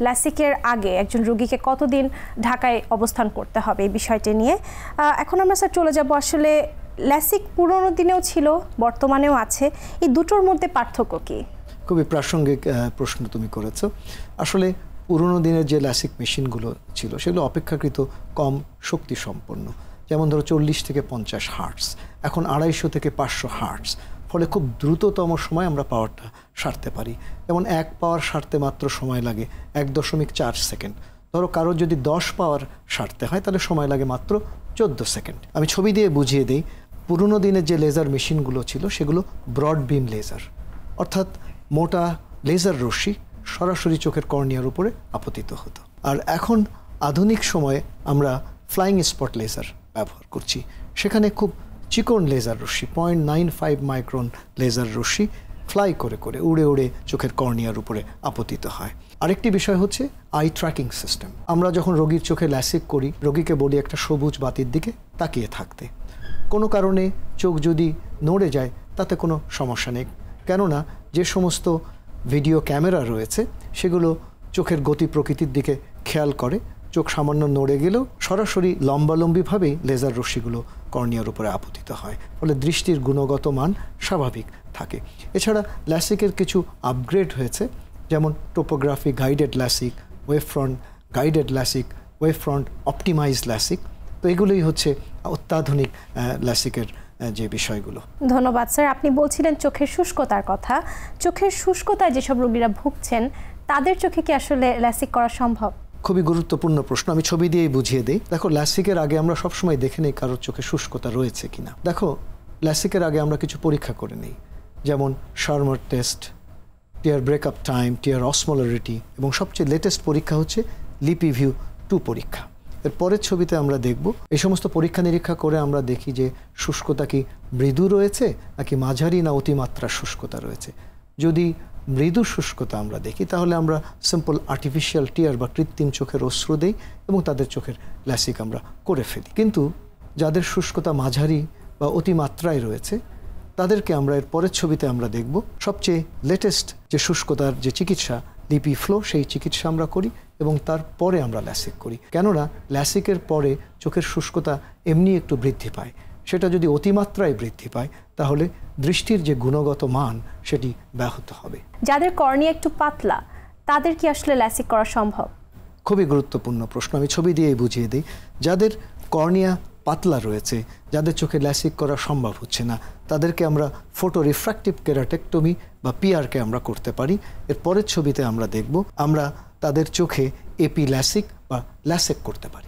ল্যাসিকের আগে একজন রোগীকে কতদিন ঢাকায় অবস্থান করতে হবে এই বিষয়টি নিয়ে। এখন আমরা স্যার চলে যাব আসলে ল্যাসিক পুরনো দিনেও ছিল, বর্তমানেও আছে, এই দুটোর মধ্যে পার্থক্য কি? খুবই প্রাসঙ্গিক প্রশ্ন তুমি করেছো। আসলে পুরনো দিনের যে ল্যাসিক মেশিনগুলো ছিল সেগুলো অপেক্ষাকৃত কম শক্তি সম্পন্ন, যেমন ধরো 40 থেকে 50 হার্টস, এখন 250 থেকে 500 হার্টস। ফলে খুব দ্রুততম সময় আমরা পাওয়ারটা সারতে পারি। যেমন 1 পাওয়ার সারতে মাত্র সময় লাগে 1.4 সেকেন্ড। ধরো কারো যদি 10 পাওয়ার সারতে হয় তাহলে সময় লাগে মাত্র 14 সেকেন্ড। আমি ছবি দিয়ে বুঝিয়ে দিই, পুরনো দিনের যে লেজার মেশিনগুলো ছিল সেগুলো ব্রড বিম লেজার, অর্থাৎ মোটা লেজার রশ্মি সরাসরি চোখের কর্নিয়ার উপরে আপতিত হতো। আর এখন আধুনিক সময়ে আমরা ফ্লাইং স্পট লেজার ব্যবহার করছি, সেখানে খুব চিকন লেজার রশ্মি 0.95 মাইক্রন লেজার রশ্মি ফ্লাই করে করে উড়ে উড়ে চোখের কর্নিয়ার উপরে আপতিত হয়। আরেকটি বিষয় হচ্ছে আই ট্র্যাকিং সিস্টেম। আমরা যখন রোগীর চোখে ল্যাসিক করি, রোগীকে বলি একটা সবুজ বাতির দিকে তাকিয়ে থাকতে। কোনো কারণে চোখ যদি নড়ে যায় তাতে কোনো সমস্যা নেই, কেননা যে সমস্ত ভিডিও ক্যামেরা রয়েছে সেগুলো চোখের গতি প্রকৃতির দিকে খেয়াল করে। চোখ সামান্য নড়ে গেলেও সরাসরি লম্বালম্বিভাবেই লেজার রশ্মিগুলো কর্নিয়ার উপরে আপতিত হয়, ফলে দৃষ্টির গুণগত মান স্বাভাবিক থাকে। এছাড়া ল্যাসিকের কিছু আপগ্রেড হয়েছে, যেমন topography guided LASIK, wave front guided LASIK, wave front optimised LASIK. তো এগুলোই হচ্ছে অত্যাধুনিক ল্যাসিকের যে বিষয়গুলো। ধন্যবাদ স্যার। আপনি বলছিলেন চোখের শুষ্কতার কথা। চোখের শুষ্কতায় যেসব রোগীরা ভুগছেন তাদের চোখে কি আসলে ল্যাসিক করা সম্ভব? খুবই গুরুত্বপূর্ণ প্রশ্ন। আমি ছবি দিয়েই বুঝিয়ে দিই। দেখো, ল্যাসিকের আগে আমরা সবসময় দেখে নিই কারোর চোখে শুষ্কতা রয়েছে কিনা। দেখো, ল্যাসিকের আগে আমরা কিছু পরীক্ষা করে নিই, যেমন শার্মার টেস্ট, টিয়ার ব্রেকআপ টাইম, টিয়ার অসমোলারিটি, এবং সবচেয়ে লেটেস্ট পরীক্ষা হচ্ছে লিপিভিউ 2 পরীক্ষা। এর পরের ছবিতে আমরা দেখব এই সমস্ত পরীক্ষা নিরীক্ষা করে আমরা দেখি যে শুষ্কতা কি মৃদু রয়েছে নাকি মাঝারি না অতিমাত্রার শুষ্কতা রয়েছে। যদি মৃদু শুষ্কতা আমরা দেখি তাহলে আমরা সিম্পল আর্টিফিশিয়াল টিয়ার বা কৃত্রিম চোখের অশ্রু দেই এবং তাদের চোখের ল্যাসিক আমরা করে ফেলি। কিন্তু যাদের শুষ্কতা মাঝারি বা অতিমাত্রায় রয়েছে তাদেরকে আমরা এর পরের ছবিতে আমরা দেখব সবচেয়ে লেটেস্ট যে শুষ্কতার যে চিকিৎসা লিপিফ্লো, সেই চিকিৎসা আমরা করি এবং তারপরে আমরা ল্যাসিক করি। কেননা ল্যাসিকের পরে চোখের শুষ্কতা এমনি একটু বৃদ্ধি পায়, সেটা যদি অতিমাত্রায় বৃদ্ধি পায় তাহলে দৃষ্টির যে গুণগত মান সেটি ব্যাহত হবে। যাদের কর্নিয়া একটু পাতলা তাদের কি আসলে ল্যাসিক করা সম্ভব? খুবই গুরুত্বপূর্ণ প্রশ্ন। আমি ছবি দিয়ে বুঝিয়ে দিই। যাদের কর্নিয়া পাতলা রয়েছে, যাদের চোখে ল্যাসিক করা সম্ভব হচ্ছে না, তাদেরকে আমরা ফোটো রিফ্র্যাক্টিভ কেরাটেক্টমি বা পিআরকে আমরা করতে পারি। এর পরের ছবিতে আমরা দেখব আমরা তাদের চোখে এপি ল্যাসিক বা ল্যাসেক করতে পারি।